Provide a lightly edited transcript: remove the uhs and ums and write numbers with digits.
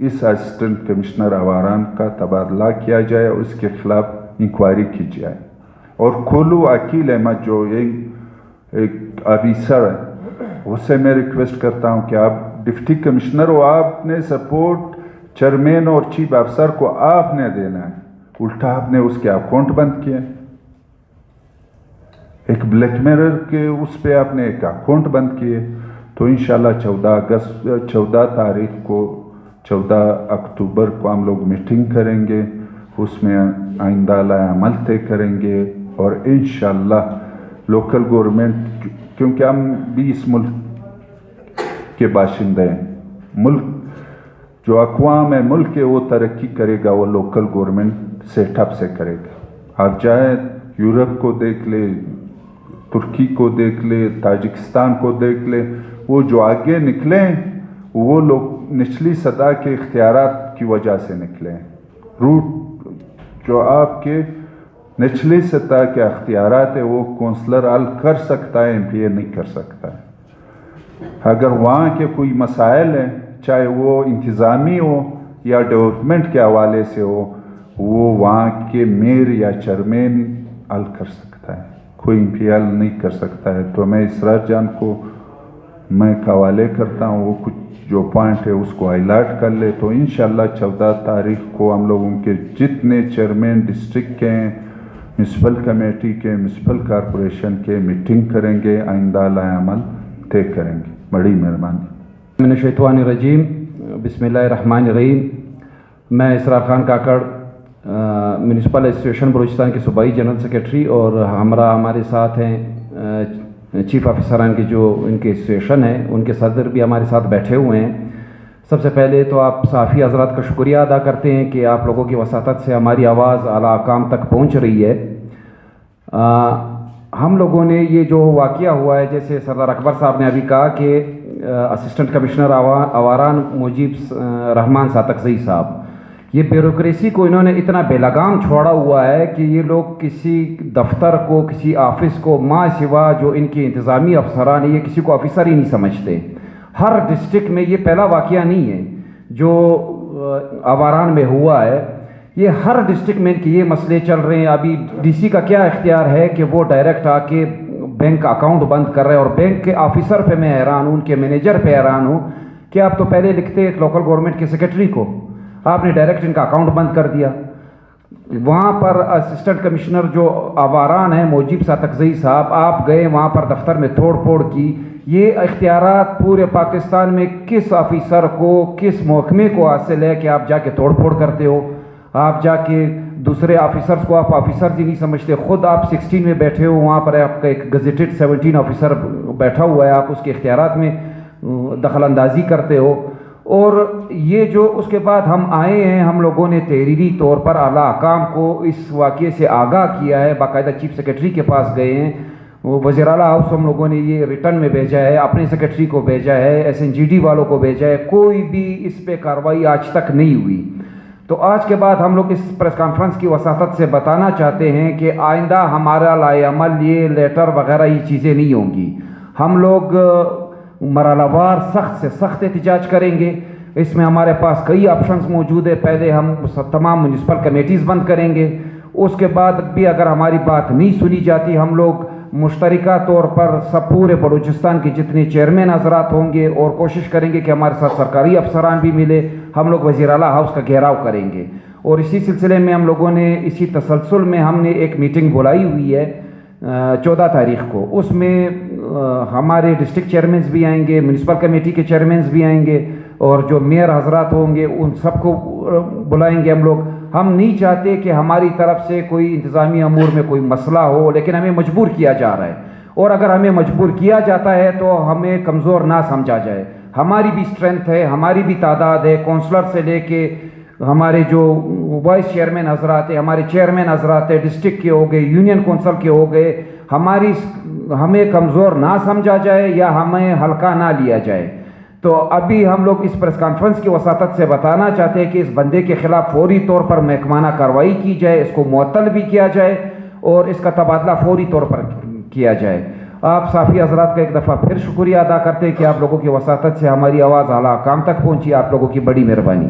اس assistant commissioner Awaran کا تبادلہ کیا جائے اور اس کے خلاف انکوائری کی جائے. اور کھولو عقیل احمد جو ایک آفیسر ہے اس سے میں ریکویسٹ کرتا ہوں کہ آپ ڈپٹی کمشنر ہو, آپ نے سپورٹ چیئرمین اور چیف افسر کو آپ نے دینا ہے, الٹا آپ نے اس کے اکاؤنٹ بند کیا, ایک بلیک میرر کے اس پہ آپ نے ایک اکاؤنٹ بند کیے. تو انشاءاللہ 14 اکتوبر کو ہم لوگ میٹنگ کریں گے, اس میں آئندہ عمل طے کریں گے. اور انشاءاللہ لوکل گورنمنٹ, کیونکہ ہم بھی اس ملک کے باشندے ہیں, ملک جو اقوام ہے ملک ہے وہ ترقی کرے گا وہ لوکل گورنمنٹ سیٹ اپ سے کرے گا. آپ جائیں یورپ کو دیکھ لے, ترکی کو دیکھ لے, تاجکستان کو دیکھ لے, وہ جو آگے نکلے وہ لوگ نچلی سطح کے اختیارات کی وجہ سے نکلے ہیں. روٹ جو آپ کے نچلی سطح کے اختیارات ہے وہ کونسلر حل کر سکتا ہے, MP نہیں کر سکتا ہے. اگر وہاں کے کوئی مسائل ہیں, چاہے وہ انتظامی ہو یا ڈیولپمنٹ کے حوالے سے ہو, وہ وہاں کے میئر یا چیئرمین حل کر سکتا ہے, کوئی MP حل نہیں کر سکتا ہے. تو میں اسرار جان کو میں حوالے کرتا ہوں, وہ کچھ جو پوائنٹ ہے اس کو ہائی لائٹ کر لے. تو انشاءاللہ 14 تاریخ کو ہم لوگوں کے جتنے چیئرمین ڈسٹرکٹ کے ہیں, میونسپل کمیٹی کے, میونسپل کارپوریشن کے, میٹنگ کریں گے, آئندہ عمل طے کریں گے. بڑی مہربانی. من الشیطان الرجیم, بسم اللہ الرحمن الرحیم. میں اسرار خان کاکڑ, میونسپل ایسوسیشن بلوچستان کے صوبائی جنرل سیکرٹری, اور ہمارے ساتھ ہیں چیف آفیسران کی جو ان کے ایسوسیشن ہے, ان کے صدر بھی ہمارے ساتھ بیٹھے ہوئے ہیں. سب سے پہلے تو آپ صحافی حضرات کا شکریہ ادا کرتے ہیں کہ آپ لوگوں کی وساطت سے ہماری آواز اعلیٰ حکام تک پہنچ رہی ہے. ہم لوگوں نے یہ جو واقعہ ہوا ہے, جیسے سردار اکبر صاحب نے ابھی کہا کہ اسسٹنٹ کمشنر آواران مجیب رحمان ساتکزئی صاحب, یہ بیوروکریسی کو انہوں نے اتنا بے لگام چھوڑا ہوا ہے کہ یہ لوگ کسی دفتر کو, کسی آفس کو ماں سوا جو ان کے انتظامی افسران ہیں, یہ کسی کو آفیسر ہی نہیں سمجھتے. ہر ڈسٹرکٹ میں یہ پہلا واقعہ نہیں ہے جو آواران میں ہوا ہے, یہ ہر ڈسٹرکٹ میں ان کے یہ مسئلے چل رہے ہیں. ابھی DC کا کیا اختیار ہے کہ وہ ڈائریکٹ آ کے بینک اکاؤنٹ بند کر رہے ہیں, اور بینک کے آفیسر پہ میں حیران ہوں, ان کے مینیجر پہ حیران ہوں کہ آپ تو پہلے لکھتے ایک لوکل گورنمنٹ کے سیکرٹری کو, آپ نے ڈائریکٹ ان کا اکاؤنٹ بند کر دیا. وہاں پر اسسٹنٹ کمشنر جو آواران ہیں موجب ساتکزئی صاحب, آپ گئے وہاں پر دفتر میں توڑ پھوڑ کی. یہ اختیارات پورے پاکستان میں کس آفیسر کو, کس محکمے کو حاصل ہے کہ آپ جا کے توڑ پھوڑ کرتے ہو؟ آپ جا کے دوسرے آفیسرز کو آپ آفیسرز ہی نہیں سمجھتے. خود آپ 16 میں بیٹھے ہو, وہاں پر آپ کا ایک گزیٹڈ 17 آفیسر بیٹھا ہوا ہے, آپ اس کے اختیارات میں دخل اندازی کرتے ہو. اور یہ جو اس کے بعد ہم آئے ہیں, ہم لوگوں نے تحریری طور پر اعلیٰ حکام کو اس واقعے سے آگاہ کیا ہے, باقاعدہ چیف سیکرٹری کے پاس گئے ہیں, وہ وزیر اعلیٰ ہاؤس ہم لوگوں نے یہ ریٹرن میں بھیجا ہے, اپنے سیکرٹری کو بھیجا ہے, SNGD والوں کو بھیجا ہے, کوئی بھی اس پہ کارروائی آج تک نہیں ہوئی. تو آج کے بعد ہم لوگ اس پریس کانفرنس کی وساطت سے بتانا چاہتے ہیں کہ آئندہ ہمارا لائے عمل یہ لیٹر وغیرہ یہ چیزیں نہیں ہوں گی. ہم لوگ مرحلہ وار سخت سے سخت احتجاج کریں گے. اس میں ہمارے پاس کئی آپشنز موجود ہے. پہلے ہم تمام میونسپل کمیٹیز بند کریں گے, اس کے بعد بھی اگر ہماری بات نہیں سنی جاتی, ہم لوگ مشترکہ طور پر سب پورے بلوچستان کے جتنے چیئرمین حضرات ہوں گے اور کوشش کریں گے کہ ہمارے ساتھ سرکاری افسران بھی ملے, ہم لوگ وزیر اعلیٰ ہاؤس کا گھیراؤ کریں گے. اور اسی سلسلے میں ہم لوگوں نے اسی تسلسل میں ہم نے ایک میٹنگ بلائی ہوئی ہے 14 تاریخ کو. اس میں ہمارے ڈسٹرکٹ چیئرمینز بھی آئیں گے, میونسپل کمیٹی کے چیئرمینز بھی آئیں گے, اور جو میئر حضرات ہوں گے ان سب کو بلائیں گے ہم لوگ. ہم نہیں چاہتے کہ ہماری طرف سے کوئی انتظامی امور میں کوئی مسئلہ ہو, لیکن ہمیں مجبور کیا جا رہا ہے, اور اگر ہمیں مجبور کیا جاتا ہے تو ہمیں کمزور نہ سمجھا جائے. ہماری بھی اسٹرینتھ ہے, ہماری بھی تعداد ہے, کونسلر سے لے کے ہمارے جو وائس چیئرمین حضرات ہیں, ہمارے چیئرمین حضرات ہیں, ڈسٹرکٹ کے ہو گئے, یونین کونسل کے ہو گئے, ہمیں کمزور نہ سمجھا جائے یا ہمیں ہلکا نہ لیا جائے. تو ابھی ہم لوگ اس پریس کانفرنس کی وساطت سے بتانا چاہتے ہیں کہ اس بندے کے خلاف فوری طور پر محکمانہ کارروائی کی جائے, اس کو معطل بھی کیا جائے, اور اس کا تبادلہ فوری طور پر کیا جائے. آپ صحافی حضرات کا ایک دفعہ پھر شکریہ ادا کرتے ہیں کہ آپ لوگوں کی وساطت سے ہماری آواز اعلیٰ حکام تک پہنچی. آپ لوگوں کی بڑی مہربانی.